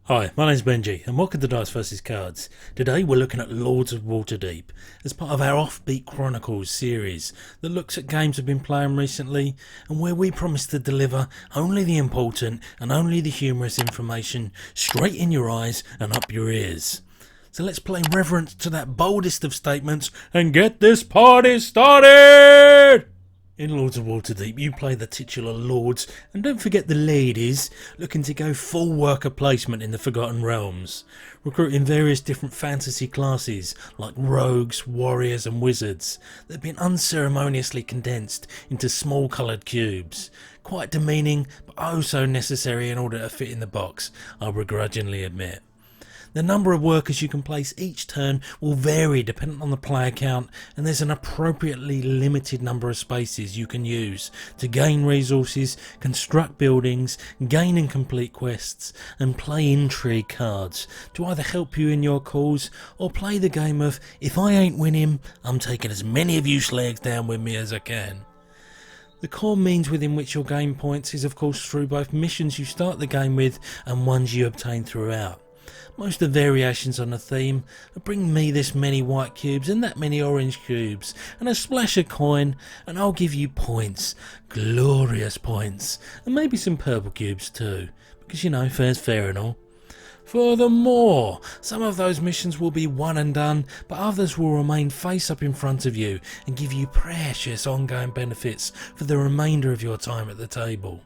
Hi, my name's Benji and welcome to Dice vs Cards. Today we're looking at Lords of Waterdeep as part of our Offbeat Chronicle series that looks at games we've been playing recently and where we promise to deliver only the important and only the humorous information straight in your eyes and up your ears. So let's pay reverence to that boldest of statements and get this party started! In Lords of Waterdeep, you play the titular lords, and don't forget the ladies, looking to go full worker placement in the Forgotten Realms, recruiting various different fantasy classes like rogues, warriors and wizards that have been unceremoniously condensed into small coloured cubes. Quite demeaning, but oh so necessary in order to fit in the box, I'll begrudgingly admit. The number of workers you can place each turn will vary depending on the player count, and there's an appropriately limited number of spaces you can use to gain resources, construct buildings, gain and complete quests, and play intrigue cards to either help you in your cause or play the game of, if I ain't winning, I'm taking as many of you slags down with me as I can. The core means within which you'll gain points is of course through both missions you start the game with and ones you obtain throughout. Most of the variations on the theme are bring me this many white cubes and that many orange cubes and a splash of coin and I'll give you points, glorious points, and maybe some purple cubes too, because you know fair's fair and all. Furthermore, some of those missions will be one and done, but others will remain face up in front of you and give you precious ongoing benefits for the remainder of your time at the table.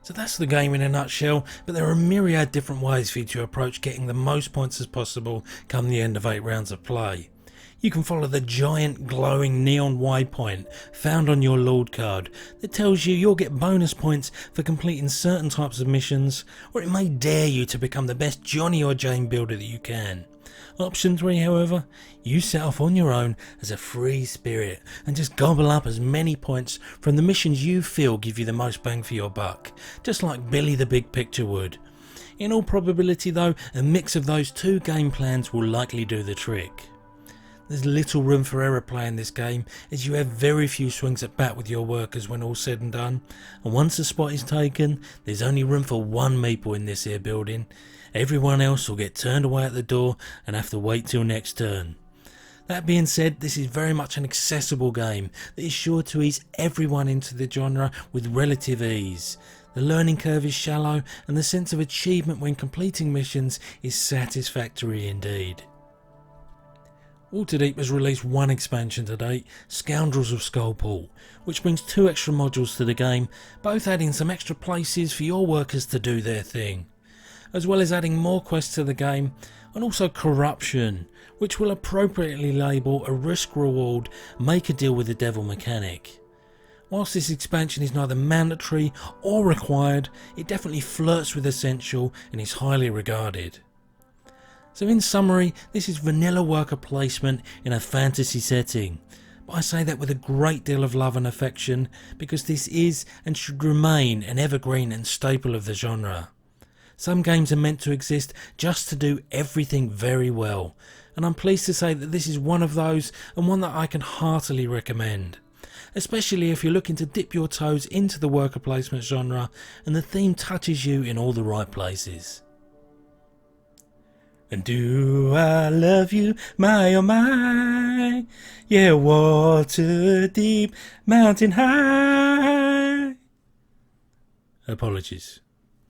So that's the game in a nutshell, but there are a myriad different ways for you to approach getting the most points as possible come the end of 8 rounds of play. You can follow the giant glowing neon waypoint found on your Lord card that tells you you'll get bonus points for completing certain types of missions, or it may dare you to become the best Johnny or Jane builder that you can. Option 3, however, you set off on your own as a free spirit and just gobble up as many points from the missions you feel give you the most bang for your buck, just like Billy the Big Picture would. In all probability though, a mix of those two game plans will likely do the trick. There's little room for error playing this game, as you have very few swings at bat with your workers when all's said and done, and once a spot is taken, there's only room for one meeple in this here building. Everyone else will get turned away at the door and have to wait till next turn. That being said, this is very much an accessible game that is sure to ease everyone into the genre with relative ease. The learning curve is shallow and the sense of achievement when completing missions is satisfactory indeed. Waterdeep has released one expansion to date, Scoundrels of Skullpool, which brings 2 extra modules to the game, both adding some extra places for your workers to do their thing, as well as adding more quests to the game, and also Corruption, which will appropriately label a risk-reward make a deal with the devil mechanic. Whilst this expansion is neither mandatory or required, it definitely flirts with essential and is highly regarded. So in summary, this is vanilla worker placement in a fantasy setting, but I say that with a great deal of love and affection because this is and should remain an evergreen and staple of the genre. Some games are meant to exist just to do everything very well, and I'm pleased to say that this is one of those and one that I can heartily recommend, especially if you're looking to dip your toes into the worker placement genre and the theme touches you in all the right places. And do I love you, my oh my, yeah, water deep, mountain high. Apologies.